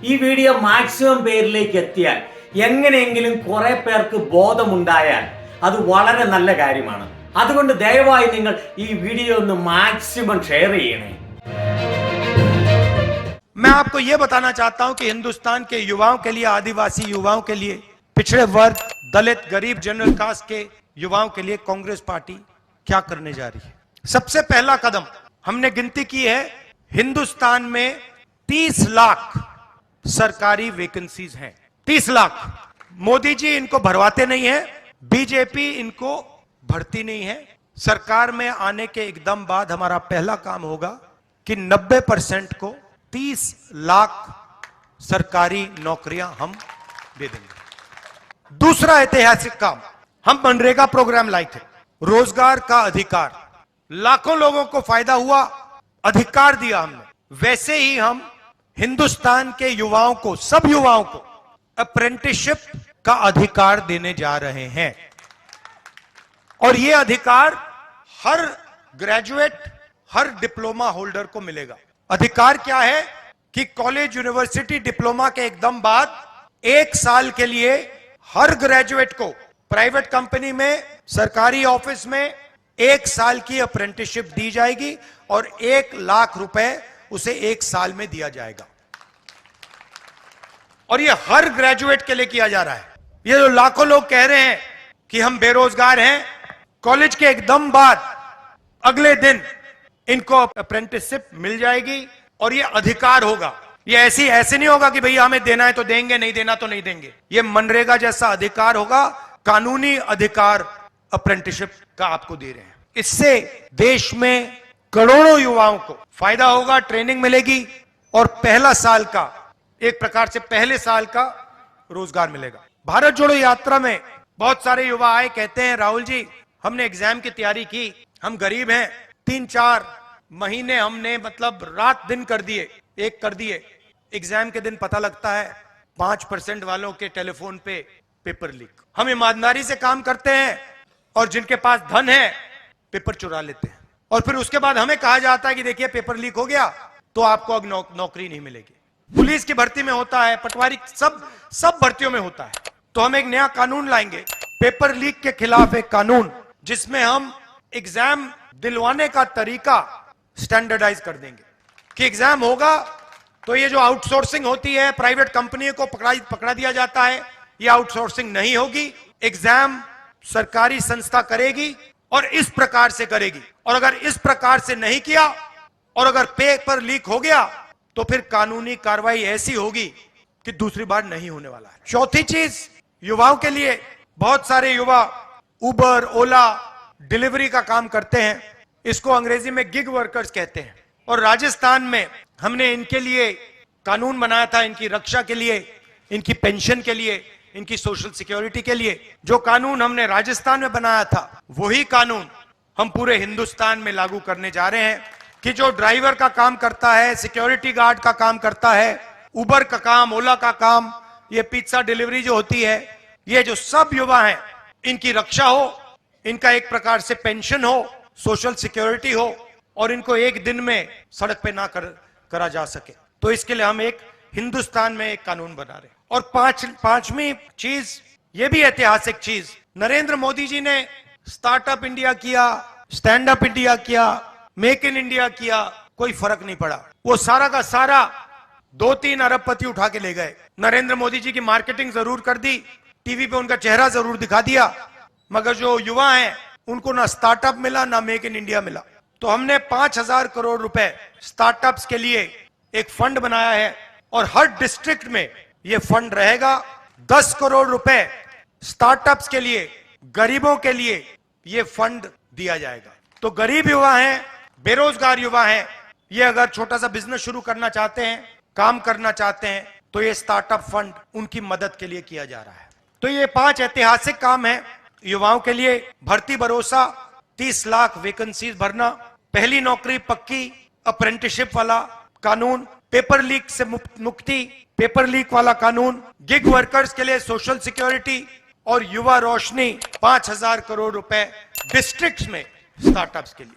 ഈ video maximum പേരിലേക്ക് എത്തിയാൽ എങ്ങനെയെങ്കിലും കുറെ പേർക്ക് ബോധമുണ്ടായാൽ അത് വളരെ നല്ല കാര്യമാണ്. അതുകൊണ്ട് ദയവായി നിങ്ങൾ ഈ വീഡിയോ ഒന്ന് മാക്സിമം ഷെയർ ചെയ്യണേ. मैं आपको यह बताना चाहता हूं कि हिंदुस्तान के युवाओं के लिए, आदिवासी युवाओं के लिए, पिछड़े वर्ग, दलित, गरीब, जनरल कास्ट के युवाओं के लिए कांग्रेस पार्टी क्या करने जा रही है. सबसे पहला कदम हमने गिनती की है, हिंदुस्तान में 30 लाख सरकारी वैकेंसीज हैं. 30 लाख. मोदी जी इनको भरवाते नहीं है, बीजेपी इनको भरती नहीं है. सरकार में आने के एकदम बाद हमारा पहला काम होगा कि 90% को 30 लाख सरकारी नौकरियां हम दे देंगे. दूसरा ऐतिहासिक काम, हम मनरेगा प्रोग्राम लाए थे. रोजगार का अधिकार, लाखों लोगों को फायदा हुआ, अधिकार दिया हमने. वैसे ही हम हिंदुस्तान के युवाओं को, सब युवाओं को अप्रेंटिसशिप का अधिकार देने जा रहे हैं. और यह अधिकार हर ग्रेजुएट, हर डिप्लोमा होल्डर को मिलेगा. अधिकार क्या है कि कॉलेज, यूनिवर्सिटी, डिप्लोमा के एकदम बाद 1 साल के लिए हर ग्रेजुएट को प्राइवेट कंपनी में, सरकारी ऑफिस में 1 साल की अप्रेंटिसशिप दी जाएगी और 1 लाख रुपए उसे 1 साल में दिया जाएगा. और यह हर ग्रेजुएट के लिए किया जा रहा है. ये जो लाखों लोग कह रहे हैं कि हम बेरोजगार हैं, कॉलेज के एकदम बाद अगले दिन इनको अप्रेंटिसशिप मिल जाएगी और यह अधिकार होगा. ये ऐसे नहीं होगा कि भैया हमें देना है तो देंगे, नहीं देना तो नहीं देंगे. ये मनरेगा जैसा अधिकार होगा, कानूनी अधिकार अप्रेंटिसशिप का आपको दे रहे हैं. इससे देश में करोड़ों युवाओं को फायदा होगा, ट्रेनिंग मिलेगी और पहला साल का, एक प्रकार से पहले साल का रोजगार मिलेगा. भारत जोड़ो यात्रा में बहुत सारे युवा आए, कहते हैं राहुल जी हमने एग्जाम की तैयारी की, हम गरीब हैं, 3-4 महीने हमने मतलब रात दिन कर दिए. एग्जाम के दिन पता लगता है 5% वालों के टेलीफोन पे पेपर लीक. हम ईमानदारी से काम करते हैं और जिनके पास धन है पेपर चुरा लेते हैं. और फिर उसके बाद हमें कहा जाता है कि देखिए पेपर लीक हो गया तो आपको अब नौकरी नहीं मिलेगी. पुलिस की भर्ती में होता है, पटवारी, सब भर्तियों में होता है. तो हम एक नया कानून लाएंगे, पेपर लीक के खिलाफ एक कानून, जिसमें हम एग्जाम दिलवाने का तरीका स्टैंडर्डाइज कर देंगे कि एग्जाम होगा तो ये जो आउटसोर्सिंग होती है, प्राइवेट कंपनियों को पकड़ा दिया जाता है, ये आउटसोर्सिंग नहीं होगी. एग्जाम सरकारी संस्था करेगी और इस प्रकार से करेगी. और अगर इस प्रकार से नहीं किया और अगर पेपर लीक हो गया तो फिर कानूनी कार्रवाई ऐसी होगी कि दूसरी बार नहीं होने वाला है. चौथी चीज, युवाओं के लिए बहुत सारे युवा उबर, ओला, डिलीवरी का काम करते हैं. इसको अंग्रेजी में गिग वर्कर्स कहते हैं. और राजस्थान में हमने इनके लिए कानून बनाया था, इनकी रक्षा के लिए, इनकी पेंशन के लिए, इनकी सोशल सिक्योरिटी के लिए. जो कानून हमने राजस्थान में बनाया था वही कानून हम पूरे हिंदुस्तान में लागू करने जा रहे हैं कि जो ड्राइवर का काम करता है, सिक्योरिटी गार्ड का काम करता है, उबर का काम, ओला का काम, ये पिज्जा डिलीवरी जो होती है, ये जो सब युवा हैं इनकी रक्षा हो, इनका एक प्रकार से पेंशन हो, सोशल सिक्योरिटी हो और इनको एक दिन में सड़क पे ना करा जा सके. तो इसके लिए हम एक हिंदुस्तान में एक कानून बना रहे हैं. और पांचवी चीज, ये भी ऐतिहासिक चीज, नरेंद्र मोदी जी ने स्टार्टअप इंडिया किया, स्टैंड अप इंडिया किया, मेक इन इंडिया किया, कोई फर्क नहीं पड़ा. वो सारा का सारा 2-3 अरबपति उठा के ले गए. नरेंद्र मोदी जी की मार्केटिंग जरूर कर दी, टीवी पे उनका चेहरा जरूर दिखा दिया, मगर जो युवा हैं उनको ना स्टार्टअप मिला, ना मेक इन इंडिया मिला. तो हमने 5,000 करोड़ रुपए स्टार्टअप्स के लिए एक फंड बनाया है और हर डिस्ट्रिक्ट में यह फंड रहेगा. 10 करोड़ रुपए स्टार्टअप्स के लिए, गरीबों के लिए यह फंड दिया जाएगा. तो गरीब युवा हैं, बेरोजगार युवा हैं, ये अगर छोटा सा बिजनेस शुरू करना चाहते हैं, काम करना चाहते हैं, तो ये स्टार्टअप फंड उनकी मदद के लिए किया जा रहा है. तो ये 5 ऐतिहासिक काम है युवाओं के लिए. भर्ती भरोसा, 30 लाख वैकेंसीज भरना, पहली नौकरी पक्की, अप्रेंटिसशिप वाला कानून, पेपर लीक से मुक्ति, पेपर लीक वाला कानून, गिग वर्कर्स के लिए सोशल सिक्योरिटी और युवा रोशनी, 5,000 करोड़ रुपए डिस्ट्रिक्ट्स में स्टार्टअप्स के लिए.